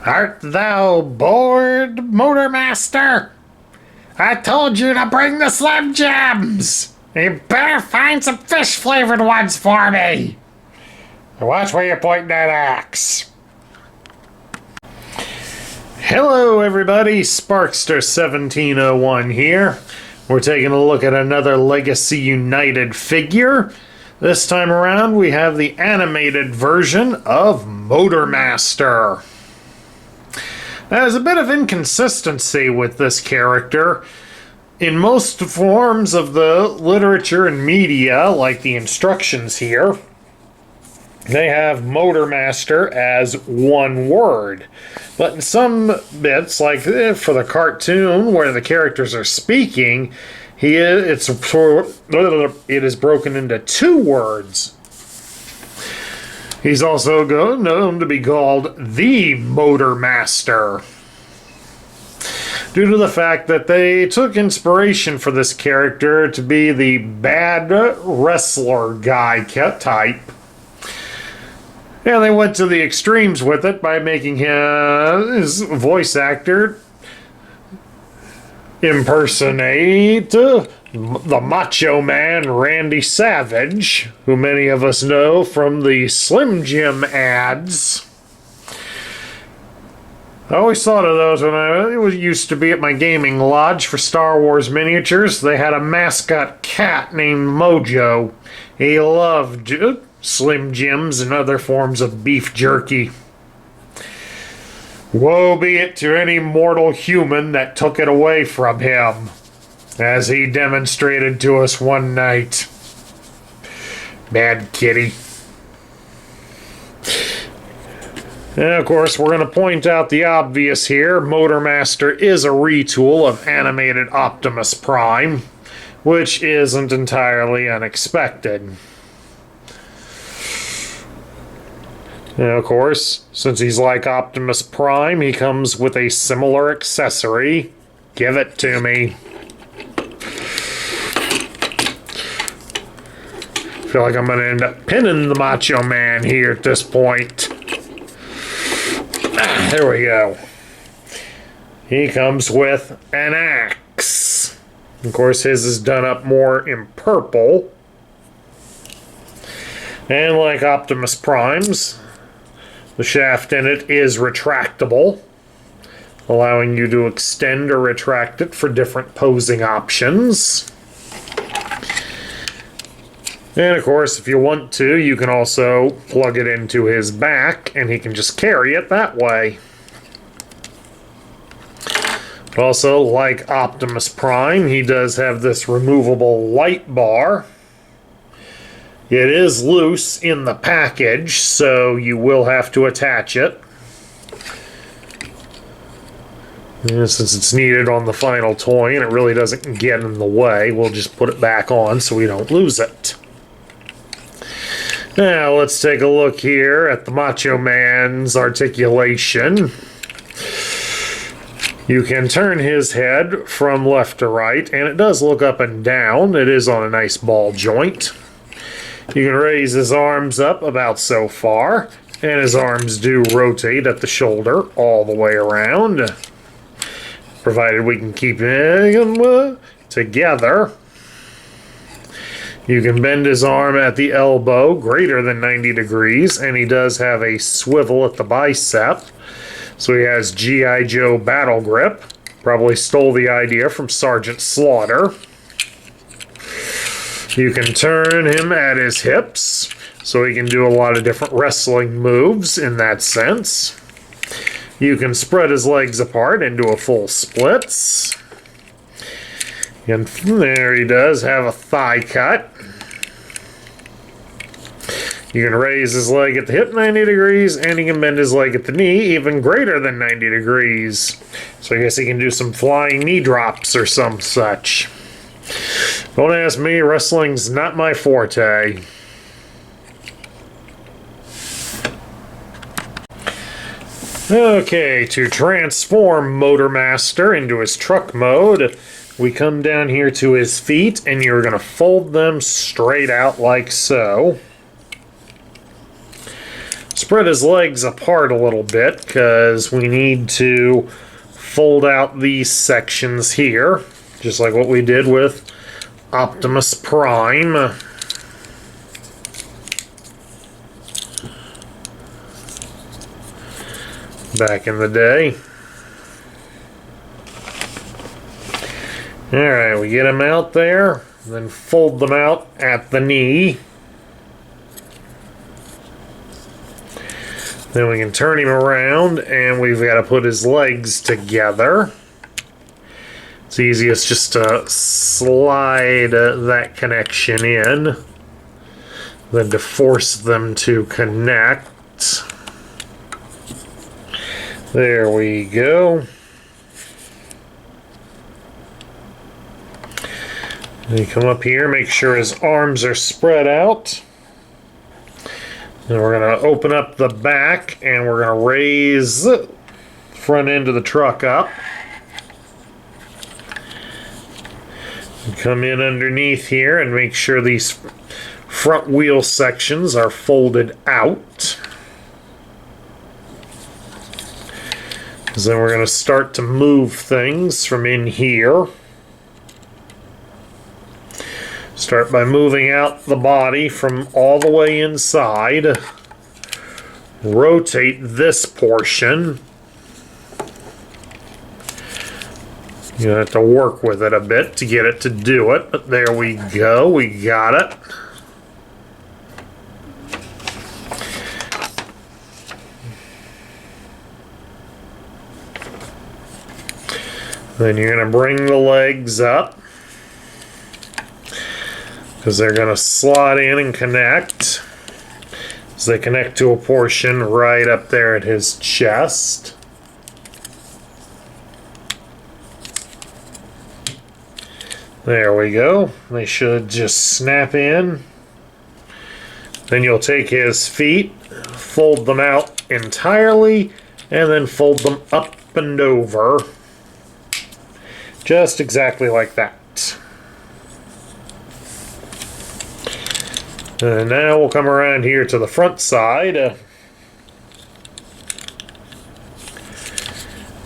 Art thou bored, Motormaster? I told you to bring the Slim Jims! You better find some fish-flavored ones for me! Watch where you point that axe. Hello everybody, Sparkster1701 here. We're taking a look at another Legacy United figure. This time around we have the animated version of Motormaster. There's a bit of inconsistency with this character. In most forms of the literature and media, like the instructions here, they have Motormaster as one word. But in some bits, like for the cartoon where the characters are speaking, it is broken into two words. He's also known to be called the Motormaster, due to the fact that they took inspiration for this character to be the bad wrestler guy type. And they went to the extremes with it by making his voice actor impersonate the Macho Man Randy Savage, who many of us know from the Slim Jim ads. I always thought of those when I used to be at my gaming lodge for Star Wars miniatures. They had a mascot cat named Mojo. He loved Slim Jims and other forms of beef jerky. Woe be it to any mortal human that took it away from him, as he demonstrated to us one night. Bad kitty. And of course, we're going to point out the obvious here. Motormaster is a retool of Animated Optimus Prime, which isn't entirely unexpected. And of course, since he's like Optimus Prime, he comes with a similar accessory. Give it to me. I feel like I'm going to end up pinning the Macho Man here at this point. There we go. He comes with an axe. Of course, his is done up more in purple. And like Optimus Prime's, the shaft in it is retractable, allowing you to extend or retract it for different posing options. And of course, if you want to, you can also plug it into his back, and he can just carry it that way. But also, like Optimus Prime, he does have this removable light bar. It is loose in the package, so you will have to attach it. And since it's needed on the final toy and it really doesn't get in the way, we'll just put it back on so we don't lose it. Now let's take a look here at the Macho Man's articulation. You can turn his head from left to right, and it does look up and down. It is on a nice ball joint. You can raise his arms up about so far, and his arms do rotate at the shoulder all the way around, provided we can keep them together. You can bend his arm at the elbow greater than 90 degrees, and he does have a swivel at the bicep. So he has G.I. Joe battle grip. Probably stole the idea from Sergeant Slaughter. You can turn him at his hips, so he can do a lot of different wrestling moves in that sense. You can spread his legs apart into a full splits. And there he does have a thigh cut. You can raise his leg at the hip 90 degrees, and he can bend his leg at the knee even greater than 90 degrees. So I guess he can do some flying knee drops or some such. Don't ask me, wrestling's not my forte. Okay, to transform Motormaster into his truck mode, we come down here to his feet, and you're going to fold them straight out like so. spread his legs apart a little bit because we need to fold out these sections here, just like what we did with Optimus Prime. Back in the day. Alright, we get them out there, then fold them out at the knee. Then we can turn him around, and we've got to put his legs together. It's easiest just to slide that connection in, then to force them to connect. There we go. And you come up here, make sure his arms are spread out. Then we're going to open up the back, and we're going to raise the front end of the truck up. And come in underneath here and make sure these front wheel sections are folded out. Because then we're going to start to move things from in here. Start by moving out the body from all the way inside. Rotate this portion. You have to work with it a bit to get it to do it, but there we go, we got it. Then you're going to bring the legs up, because they're going to slot in and connect. As they connect to a portion right up there at his chest. There we go. They should just snap in. Then you'll take his feet, fold them out entirely, and then fold them up and over. Just exactly like that. And now we'll come around here to the front side.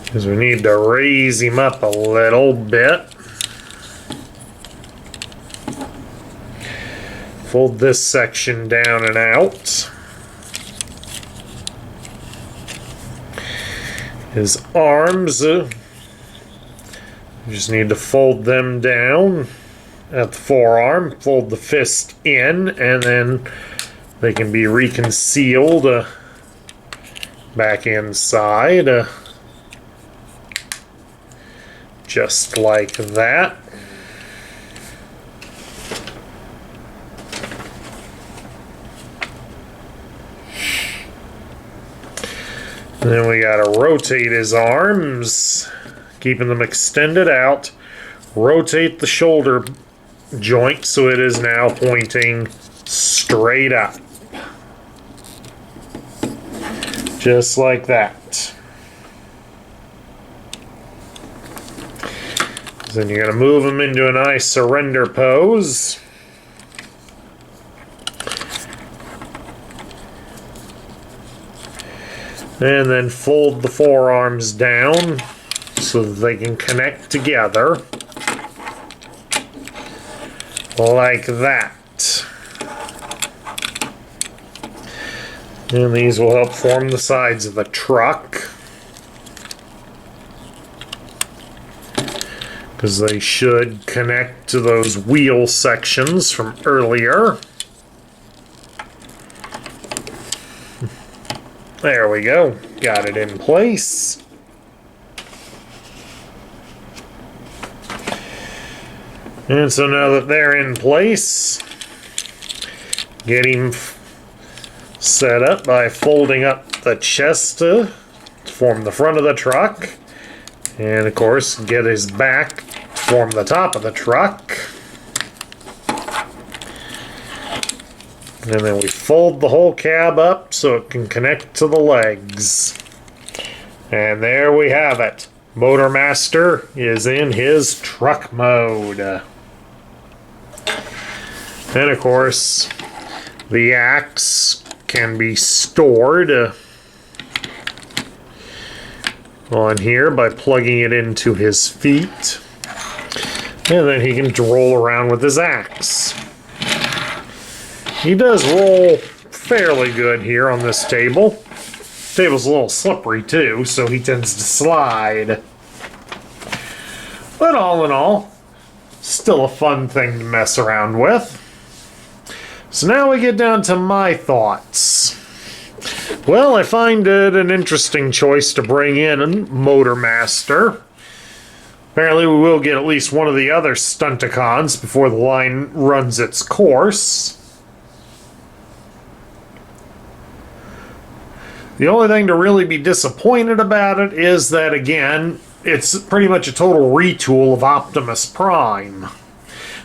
Because we need to raise him up a little bit. Fold this section down and out. His arms, you just need to fold them down at the forearm, fold the fist in, and then they can be reconciled back inside, just like that. And then we gotta rotate his arms, keeping them extended out. Rotate the shoulder joint so it is now pointing straight up. Just like that. Then you're going to move him into a nice surrender pose. And then fold the forearms down so that they can connect together. Like that. And these will help form the sides of the truck. Because they should connect to those wheel sections from earlier. There we go. Got it in place. And so now that they're in place, get him set up by folding up the chest to form the front of the truck. And of course, get his back to form the top of the truck. And then we fold the whole cab up so it can connect to the legs. And there we have it. Motormaster is in his truck mode. And of course, the axe can be stored on here by plugging it into his feet. And then he can roll around with his axe. He does roll fairly good here on this table. The table's a little slippery too, so he tends to slide. But all in all, still a fun thing to mess around with. So now we get down to my thoughts. Well, I find it an interesting choice to bring in Motormaster. Apparently we will get at least one of the other Stunticons before the line runs its course. The only thing to really be disappointed about it is that, again, it's pretty much a total retool of Optimus Prime.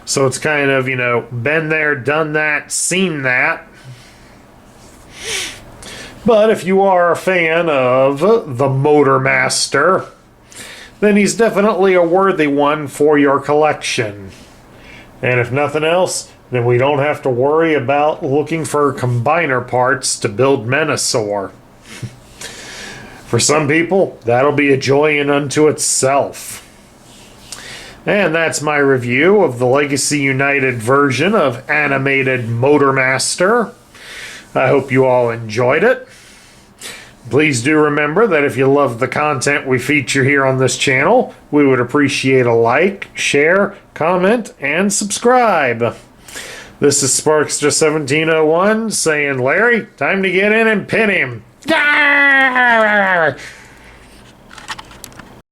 So it's kind of, been there, done that, seen that. But if you are a fan of the Motormaster, then he's definitely a worthy one for your collection. And if nothing else, then we don't have to worry about looking for combiner parts to build Menasor. For some people, that'll be a joy in unto itself. And that's my review of the Legacy United version of Animated Motormaster. I hope you all enjoyed it. Please do remember that if you love the content we feature here on this channel, we would appreciate a like, share, comment, and subscribe. This is Sparkster1701 saying, Larry, time to get in and pin him.